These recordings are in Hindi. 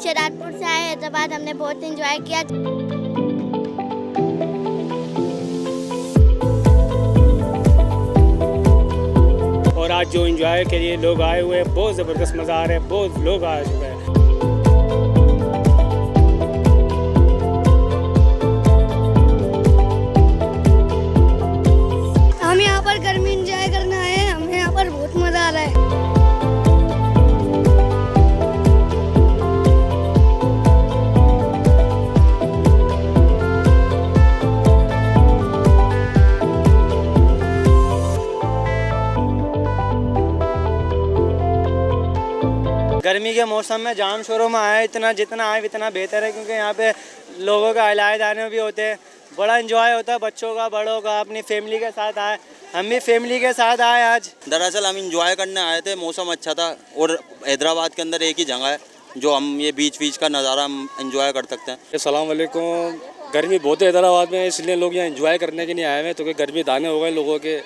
शेरादपुर से आए हैदराबाद, हमने बहुत एंजॉय किया। और आज जो एंजॉय के लिए लोग आए हुए हैं, बहुत ज़बरदस्त मज़ा आ रहा है, बहुत लोग आ चुके हैं। हम यहाँ पर गर्मी एंजॉय करने आए हैं, हमें यहाँ पर बहुत मज़ा आ रहा है। गर्मी के मौसम में जाम शोरों में आए, जितना आए इतना बेहतर है, क्योंकि यहाँ पे लोगों का इलाज आने भी होते हैं, बड़ा एंजॉय होता है, बच्चों का बड़ों का, अपनी फैमिली के साथ आए। हम भी फैमिली के साथ आए आज। दरअसल हम एंजॉय करने आए थे, मौसम अच्छा था और हैदराबाद के अंदर एक ही जगह है जो हम ये बीच का नज़ारा हम एंजॉय कर सकते हैं। अस्सलाम वालेकुम। गर्मी बहुत है हैदराबाद में, इसलिए लोग यहाँ एंजॉय करने के लिए आए हैं, तो गर्मी दाने हो गए लोगों के,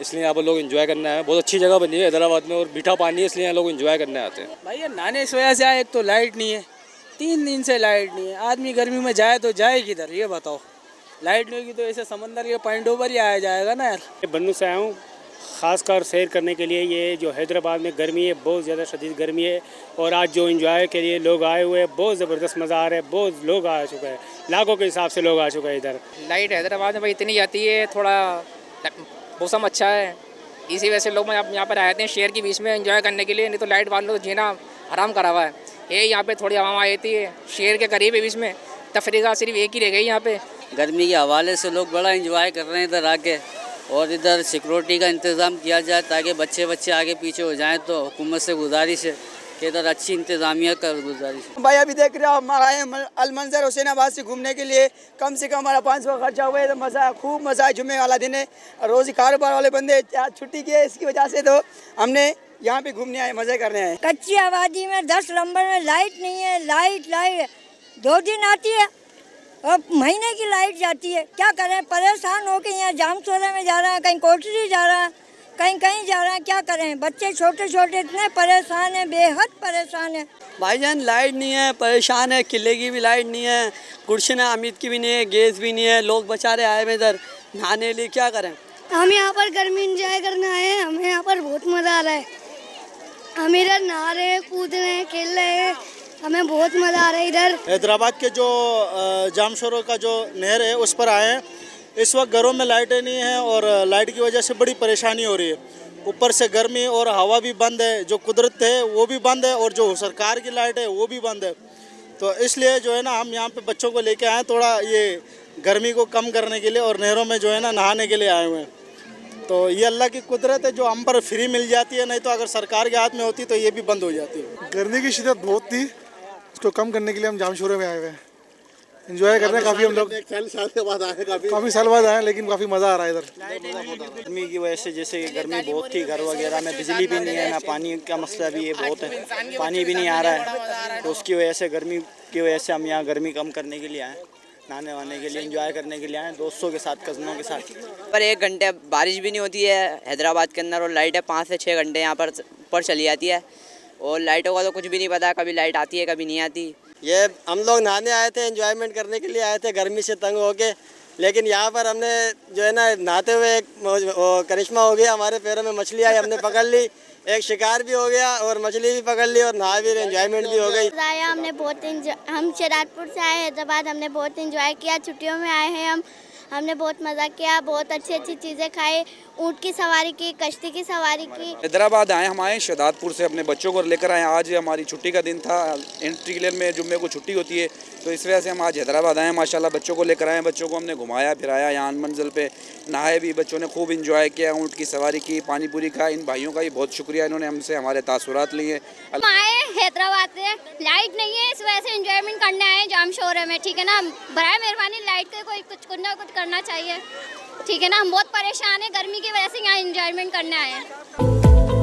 इसलिए यहाँ पर लोग एंजॉय करने आए हैं। बहुत अच्छी जगह बनी है हैदराबाद में और मीठा पानी है, इसलिए यहाँ लोग एंजॉय करने आते हैं। भाई ये नहाने इस वजह से आए, एक तो लाइट नहीं है, 3 दिन से लाइट नहीं है। आदमी गर्मी में जाए तो जाए किधर, ये बताओ। लाइट नहीं होगी तो ऐसे समंदर के पॉइंटों पर ही आया जाएगा ना यार। बन्नू से आया हूँ ख़ासकर सैर करने के लिए। ये जो हैदराबाद में गर्मी है, बहुत ज़्यादा शदीद गर्मी है, और आज जो एंजॉय के लिए लोग आए हुए हैं, बहुत ज़बरदस्त मज़ा आ रहा है, बहुत लोग आ चुके हैं, लाखों के हिसाब से लोग आ चुके हैं इधर। लाइट हैदराबाद में भाई इतनी आती है, थोड़ा मौसम अच्छा है, इसी वजह से लोग यहाँ पर आए थे शहर के बीच में एंजॉय करने के लिए। नहीं तो लाइट वालों तो जीना हराम करा हुआ है। ये यहाँ पे थोड़ी हवा आई थी, शहर के करीब है, बीच में तफरीका सिर्फ एक ही रह गई यहाँ पे। गर्मी के हवाले से लोग बड़ा एंजॉय कर रहे हैं इधर आके, और इधर सिक्योरिटी का इंतज़ाम किया जाए ताकि बच्चे आगे पीछे हो जाएं। तो हुकूमत से गुजारिश है कि इधर अच्छी इंतज़ामिया कर गुजारिश। भाई अभी देख रहे हो हम आए अलमंजर हुसैनाबाद से घूमने के लिए, कम से कम हमारा 500 खर्चा हुआ है, तो मज़ा खूब मज़ा है। जुम्मे वाला दिन है, रोज़ कारोबार वाले बंदे छुट्टी की है, इसकी वजह से तो हमने यहाँ पे घूमने आए, मज़े करने आए। कच्ची आबादी में 10 नंबर में लाइट नहीं है, लाइट 2 दिन आती है और महीने की लाइट जाती है। क्या करें, परेशान हो के यहाँ जाम शोरे में जा रहा है, कहीं कोटरी जा रहा है, कहीं जा रहा है। क्या करें, बच्चे छोटे इतने परेशान हैं, बेहद परेशान है। भाईजान लाइट नहीं है, परेशान है। किले की भी लाइट नहीं है, गुलशन हामिद की भी नहीं है, गैस भी नहीं है। लोग बेचारे आए हुए इधर नहाने लिए, क्या करें। हम यहाँ पर गर्मी एंजॉय करने आए हैं, हमें यहाँ पर बहुत मज़ा आ रहा है। हम इधर नहा रहे हैं, कूद रहे हैं, खेल रहे हैं, हमें बहुत मज़ा आ रहा है। इधर हैदराबाद के जो जाम शोरों का जो नहर है उस पर आए हैं। इस वक्त घरों में लाइटें नहीं हैं और लाइट की वजह से बड़ी परेशानी हो रही है। ऊपर से गर्मी और हवा भी बंद है, जो कुदरत है वो भी बंद है और जो सरकार की लाइट है वो भी बंद है। तो इसलिए जो है ना हम यहाँ पे बच्चों को लेके आए, थोड़ा ये गर्मी को कम करने के लिए, और नहरों में जो है ना नहाने के लिए आए हुए हैं। तो ये अल्लाह की कुदरत है जो हम पर फ्री मिल जाती है, नहीं तो अगर सरकार के हाथ में होती तो ये भी बंद हो जाती है। गर्मी की शिद्दत बहुत थी, उसको कम करने के लिए हम जाम शोरे में आए हुए हैं, एंजॉय कर रहे हैं। काफ़ी हम लोग साल के बाद आए, काफ़ी साल बाद आए, लेकिन काफ़ी मज़ा आ रहा है इधर। गर्मी की वजह से जैसे गर्मी बहुत थी, घर वगैरह में बिजली भी नहीं है, ना पानी का मसला भी है, बहुत है, पानी भी नहीं आ रहा है। तो उसकी वजह से, गर्मी की वजह से हम यहाँ गर्मी कम करने के लिए आए, नहाने वाने के लिए, एंजॉय करने के लिए आए, दोस्तों के साथ, कज़नों के साथ। पर 1 घंटे बारिश भी नहीं होती है हैदराबाद के अंदर, और लाइट है 5 से 6 घंटे यहाँ पर चली जाती है, और लाइटों का तो कुछ भी नहीं पता, कभी लाइट आती है कभी नहीं आती। ये हम लोग नहाने आए थे, एंजॉयमेंट करने के लिए आए थे, गर्मी से तंग होके, लेकिन यहाँ पर हमने जो है ना नहाते हुए करिश्मा हो गया, हमारे पैरों में मछली आई, हमने पकड़ ली, एक शिकार भी हो गया और मछली भी पकड़ ली और नहा भी, एंजॉयमेंट भी हो गई। हमने बहुत हम शेरादपुर से आए हैदराबाद, हमने बहुत एंजॉय किया। छुट्टियों में आए हैं हमने बहुत मज़ा किया, बहुत अच्छी चीज़ें खाई, ऊँट की सवारी की, कश्ती की सवारी की। हैदराबाद आए, हम आए शहदादपुर से, अपने बच्चों को लेकर आए। आज हमारी छुट्टी का दिन था, एंट्री क्लियर में जुम्मे को छुट्टी होती है, तो इस वजह से हम आज हैदराबाद आए। माशाल्लाह बच्चों को लेकर आए, बच्चों को हमने घुमाया फिराया, यहाँ मंजिल पे नहाए भी, बच्चों ने खूब इंजॉय किया, ऊँट की सवारी की, पानी पूरी खाई। इन भाइयों का भी बहुत शुक्रिया, इन्होंने हमसे हमारे तासुरात लिए। हम आए हैदराबाद से, लाइट नहीं है, इस वजह से एंजॉयमेंट करने आए जाम शोरे में, ठीक है ना। बराए मेहरबानी लाइट का कोई कुछ ना कुछ करना चाहिए, ठीक है ना। हम बहुत परेशान हैं गर्मी की वजह से, यहाँ एंजॉयमेंट करने आए हैं।